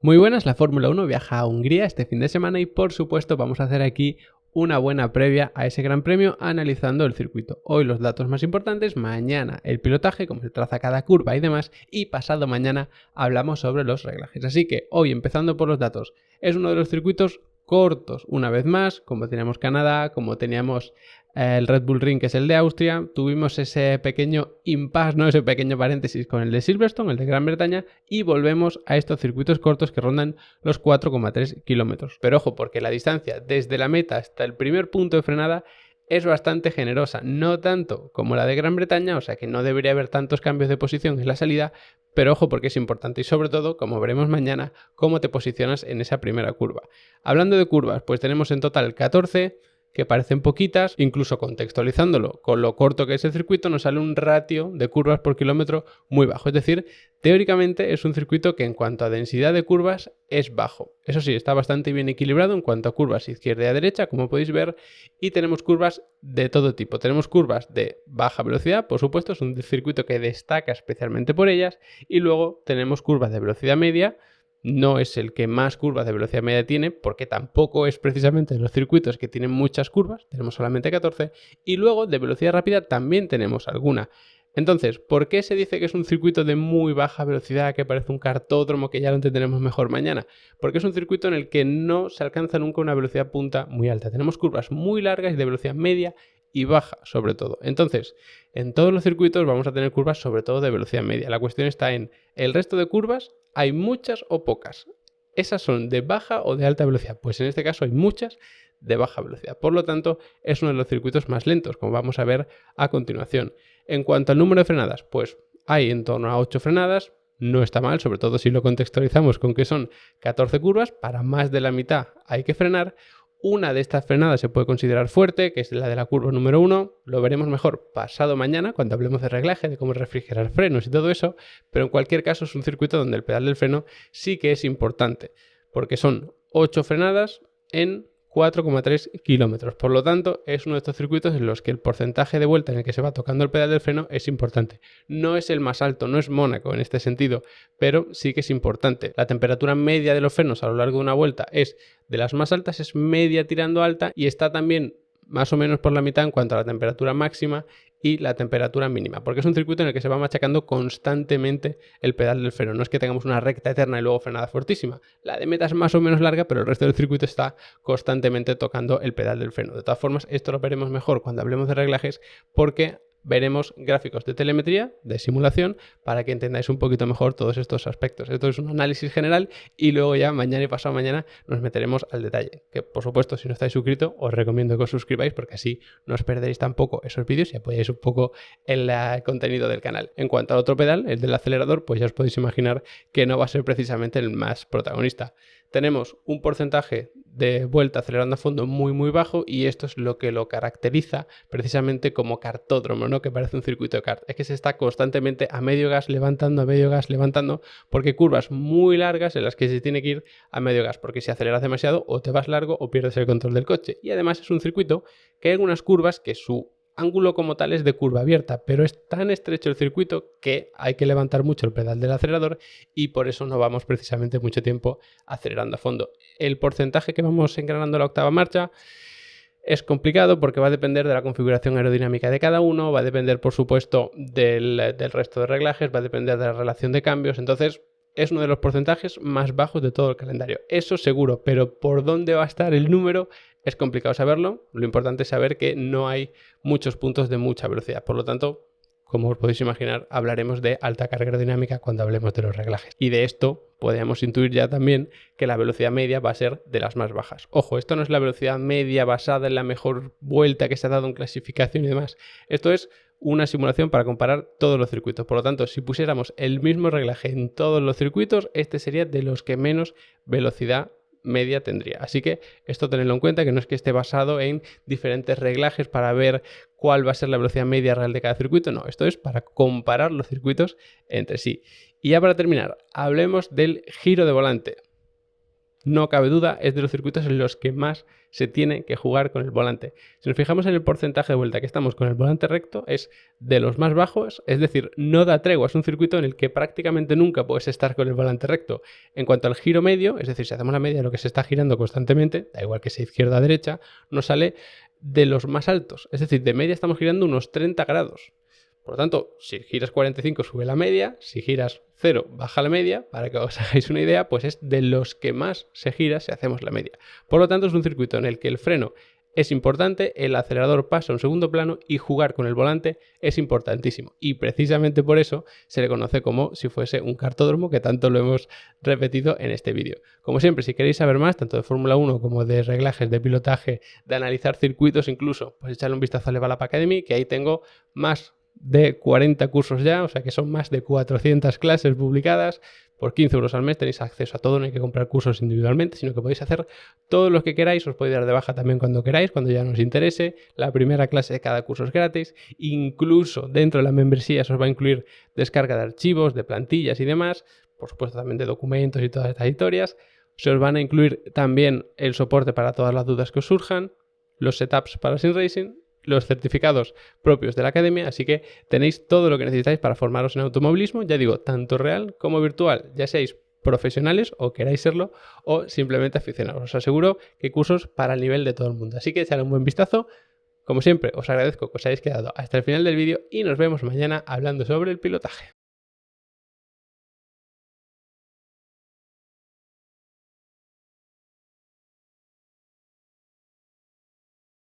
Muy buenas, la Fórmula 1 viaja a Hungría este fin de semana y por supuesto vamos a hacer aquí una buena previa a ese gran premio analizando el circuito. Hoy los datos más importantes, mañana el pilotaje, cómo se traza cada curva y demás, y pasado mañana hablamos sobre los reglajes. Así que hoy, empezando por los datos, es uno de los circuitos cortos, una vez más, como teníamos Canadá, como teníamos el Red Bull Ring, que es el de Austria. Tuvimos ese pequeño impasse, ¿no? Ese pequeño paréntesis con el de Silverstone, el de Gran Bretaña, y volvemos a estos circuitos cortos que rondan los 4,3 kilómetros. Pero ojo, porque la distancia desde la meta hasta el primer punto de frenada es bastante generosa, no tanto como la de Gran Bretaña, o sea que no debería haber tantos cambios de posición en la salida, pero ojo porque es importante y sobre todo, como veremos mañana, cómo te posicionas en esa primera curva. Hablando de curvas, pues tenemos en total 14, que parecen poquitas, incluso contextualizándolo con lo corto que es el circuito, nos sale un ratio de curvas por kilómetro muy bajo. Es decir, teóricamente es un circuito que en cuanto a densidad de curvas es bajo. Eso sí, está bastante bien equilibrado en cuanto a curvas izquierda y a derecha, como podéis ver, y tenemos curvas de todo tipo. Tenemos curvas de baja velocidad, por supuesto, es un circuito que destaca especialmente por ellas, y luego tenemos curvas de velocidad media. No es el que más curvas de velocidad media tiene, porque tampoco es precisamente de los circuitos que tienen muchas curvas, tenemos solamente 14, y luego de velocidad rápida también tenemos alguna. Entonces, ¿por qué se dice que es un circuito de muy baja velocidad, que parece un cartódromo, que ya lo entenderemos mejor mañana? Porque es un circuito en el que no se alcanza nunca una velocidad punta muy alta. Tenemos curvas muy largas y de velocidad media y baja, sobre todo. Entonces, en todos los circuitos vamos a tener curvas sobre todo de velocidad media. La cuestión está en el resto de curvas, ¿hay muchas o pocas? ¿Esas son de baja o de alta velocidad? Pues en este caso hay muchas de baja velocidad. Por lo tanto, es uno de los circuitos más lentos, como vamos a ver a continuación. En cuanto al número de frenadas, pues hay en torno a 8 frenadas. No está mal, sobre todo si lo contextualizamos con que son 14 curvas, para más de la mitad hay que frenar. Una de estas frenadas se puede considerar fuerte, que es la de la curva número 1. Lo veremos mejor pasado mañana, cuando hablemos de reglaje, de cómo refrigerar frenos y todo eso. Pero en cualquier caso es un circuito donde el pedal del freno sí que es importante, porque son 8 frenadas en 4,3 kilómetros. Por lo tanto, es uno de estos circuitos en los que el porcentaje de vuelta en el que se va tocando el pedal del freno es importante. No es el más alto, no es Mónaco en este sentido, pero sí que es importante. La temperatura media de los frenos a lo largo de una vuelta es de las más altas, es media tirando alta, y está también más o menos por la mitad en cuanto a la temperatura máxima y la temperatura mínima, porque es un circuito en el que se va machacando constantemente el pedal del freno. No es que tengamos una recta eterna y luego frenada fortísima. La de meta es más o menos larga, pero el resto del circuito está constantemente tocando el pedal del freno. De todas formas, esto lo veremos mejor cuando hablemos de reglajes, porque veremos gráficos de telemetría, de simulación, para que entendáis un poquito mejor todos estos aspectos. Esto es un análisis general y luego ya mañana y pasado mañana nos meteremos al detalle. Que por supuesto, si no estáis suscritos, os recomiendo que os suscribáis, porque así no os perderéis tampoco esos vídeos y apoyáis un poco el contenido del canal. En cuanto al otro pedal, el del acelerador, pues ya os podéis imaginar que no va a ser precisamente el más protagonista. Tenemos un porcentaje de vuelta acelerando a fondo muy bajo, y esto es lo que lo caracteriza precisamente como cartódromo, ¿no? Que parece un circuito de kart. Es que se está constantemente a medio gas levantando, porque curvas muy largas en las que se tiene que ir a medio gas, porque si aceleras demasiado o te vas largo o pierdes el control del coche. Y además es un circuito que hay algunas curvas que su ángulo como tal es de curva abierta, pero es tan estrecho el circuito que hay que levantar mucho el pedal del acelerador, y por eso no vamos precisamente mucho tiempo acelerando a fondo. El porcentaje que vamos engranando la octava marcha es complicado porque va a depender de la configuración aerodinámica de cada uno, va a depender por supuesto del resto de reglajes, va a depender de la relación de cambios. Entonces es uno de los porcentajes más bajos de todo el calendario, eso seguro, pero por dónde va a estar el número es complicado saberlo. Lo importante es saber que no hay muchos puntos de mucha velocidad, por lo tanto, como os podéis imaginar, hablaremos de alta carga aerodinámica cuando hablemos de los reglajes. Y de esto podríamos intuir ya también que la velocidad media va a ser de las más bajas. Ojo, esto no es la velocidad media basada en la mejor vuelta que se ha dado en clasificación y demás. Esto es una simulación para comparar todos los circuitos. Por lo tanto, si pusiéramos el mismo reglaje en todos los circuitos, este sería de los que menos velocidad media tendría. Así que esto tenedlo en cuenta, que no es que esté basado en diferentes reglajes para ver cuál va a ser la velocidad media real de cada circuito. No, esto es para comparar los circuitos entre sí. Y ya para terminar, hablemos del giro de volante. no cabe duda, es de los circuitos en los que más se tiene que jugar con el volante. Si nos fijamos en el porcentaje de vuelta que estamos con el volante recto, es de los más bajos, es decir, no da tregua, es un circuito en el que prácticamente nunca puedes estar con el volante recto. En cuanto al giro medio, es decir, si hacemos la media de lo que se está girando constantemente, da igual que sea izquierda o derecha, nos sale de los más altos, es decir, de media estamos girando unos 30 grados. Por lo tanto, si giras 45 sube la media, si giras 0 baja la media, para que os hagáis una idea, pues es de los que más se gira si hacemos la media. Por lo tanto, es un circuito en el que el freno es importante, el acelerador pasa a un segundo plano y jugar con el volante es importantísimo. Y precisamente por eso se le conoce como si fuese un cartódromo, que tanto lo hemos repetido en este vídeo. Como siempre, si queréis saber más, tanto de Fórmula 1 como de reglajes, de pilotaje, de analizar circuitos incluso, pues echarle un vistazo a Level Up Academy, que ahí tengo más de 40 cursos ya, o sea que son más de 400 clases publicadas. Por 15 euros al mes tenéis acceso a todo, no hay que comprar cursos individualmente, sino que podéis hacer todo lo que queráis, os podéis dar de baja también cuando queráis, cuando ya nos interese. La primera clase de cada curso es gratis, incluso dentro de la membresía se os va a incluir descarga de archivos, de plantillas y demás, por supuesto también de documentos y todas estas historias. Se os van a incluir también el soporte para todas las dudas que os surjan, los setups para SimRacing, los certificados propios de la academia, así que tenéis todo lo que necesitáis para formaros en automovilismo, ya digo, tanto real como virtual, ya seáis profesionales o queráis serlo o simplemente aficionados. Os aseguro que hay cursos para el nivel de todo el mundo, así que echadle un buen vistazo. Como siempre, os agradezco que os hayáis quedado hasta el final del vídeo y nos vemos mañana hablando sobre el pilotaje.